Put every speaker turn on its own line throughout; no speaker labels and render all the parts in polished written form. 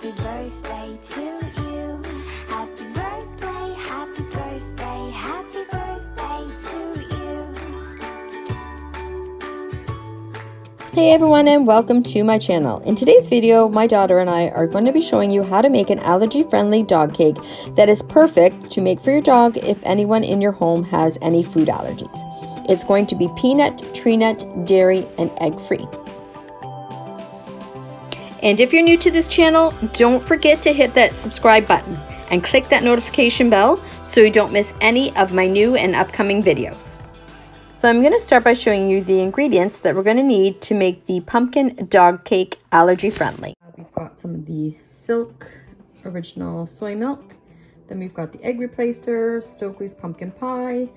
Happy birthday to you. Happy birthday, happy birthday, happy birthday to you.
Hey everyone, and welcome to my channel. In today's video, my daughter and I are going to be showing you how to make an allergy-friendly dog cake that is perfect to make for your dog if anyone in your home has any food allergies. It's going to be peanut, tree nut, dairy, and egg-free. And if you're new to this channel, don't forget to hit that subscribe button and click that notification bell so you don't miss any of my new and upcoming videos. So I'm going to start by showing you the ingredients that we're going to need to make the pumpkin dog cake allergy friendly. We've got some of the Silk original soy milk. Then we've got the egg replacer, Stokely's pumpkin pie,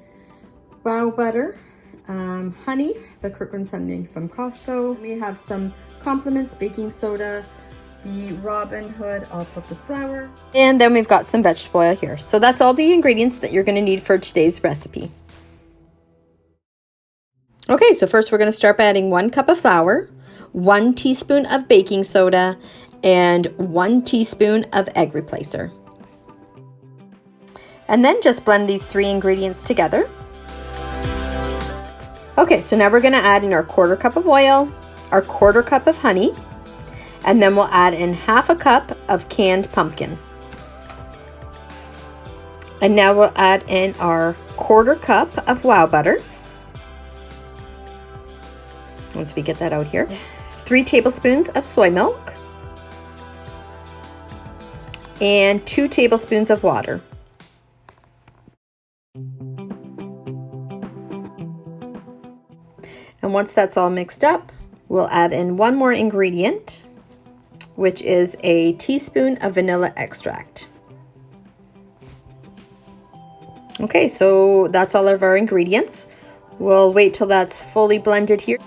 wow butter, honey, the Kirkland's honey from Costco. We have some compliments, baking soda, the Robin Hood all-purpose flour, and then we've got some vegetable oil here. So that's all the ingredients that you're going to need for today's recipe. Okay, so first we're going to start by adding 1 cup of flour, 1 teaspoon of baking soda, and 1 teaspoon of egg replacer. And then just blend these 3 ingredients together. Okay, so now we're going to add in our 1/4 cup of oil, our 1/4 cup of honey, and then we'll add in 1/2 cup of canned pumpkin. And now we'll add in our 1/4 cup of wow butter. Once we get that out here, 3 tablespoons of soy milk, and 2 tablespoons of water. And once that's all mixed up, we'll add in 1 more ingredient, which is a teaspoon of vanilla extract. Okay, so that's all of our ingredients. We'll wait till that's fully blended here.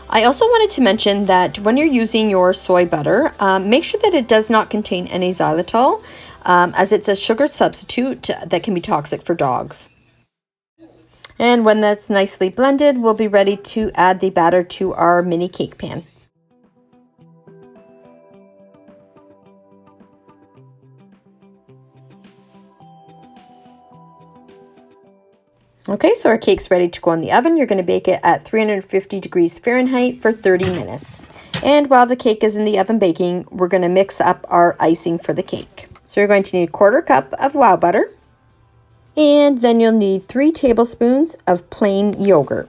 I also wanted to mention that when you're using your soy butter, make sure that it does not contain any xylitol, as it's a sugar substitute that can be toxic for dogs. And when that's nicely blended, we'll be ready to add the batter to our mini cake pan. Okay, so our cake's ready to go in the oven. You're going to bake it at 350 degrees Fahrenheit for 30 minutes. And while the cake is in the oven baking, we're going to mix up our icing for the cake. So you're going to need 1/4 cup of wow butter. And then you'll need 3 tablespoons of plain yogurt.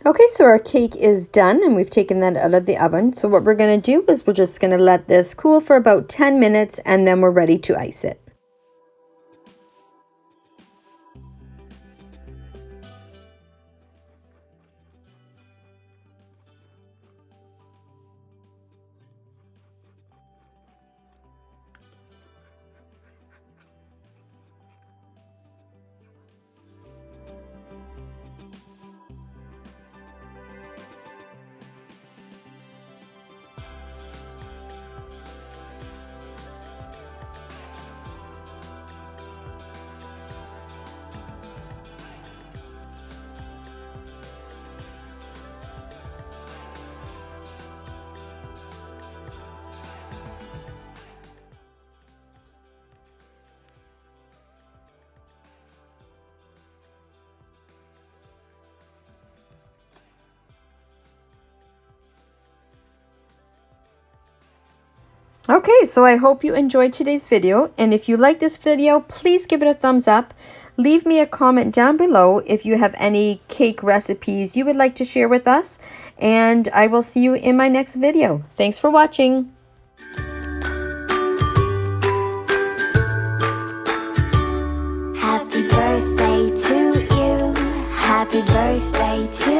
Okay, so our cake is done and we've taken that out of the oven. So what we're going to do is we're just going to let this cool for about 10 minutes and then we're ready to ice it. Okay, so I hope you enjoyed today's video, and if you like this video, please give it a thumbs up. Leave me a comment down below if you have any cake recipes you would like to share with us, and I will see you in my next video. Thanks for watching.
Happy birthday to you. Happy birthday to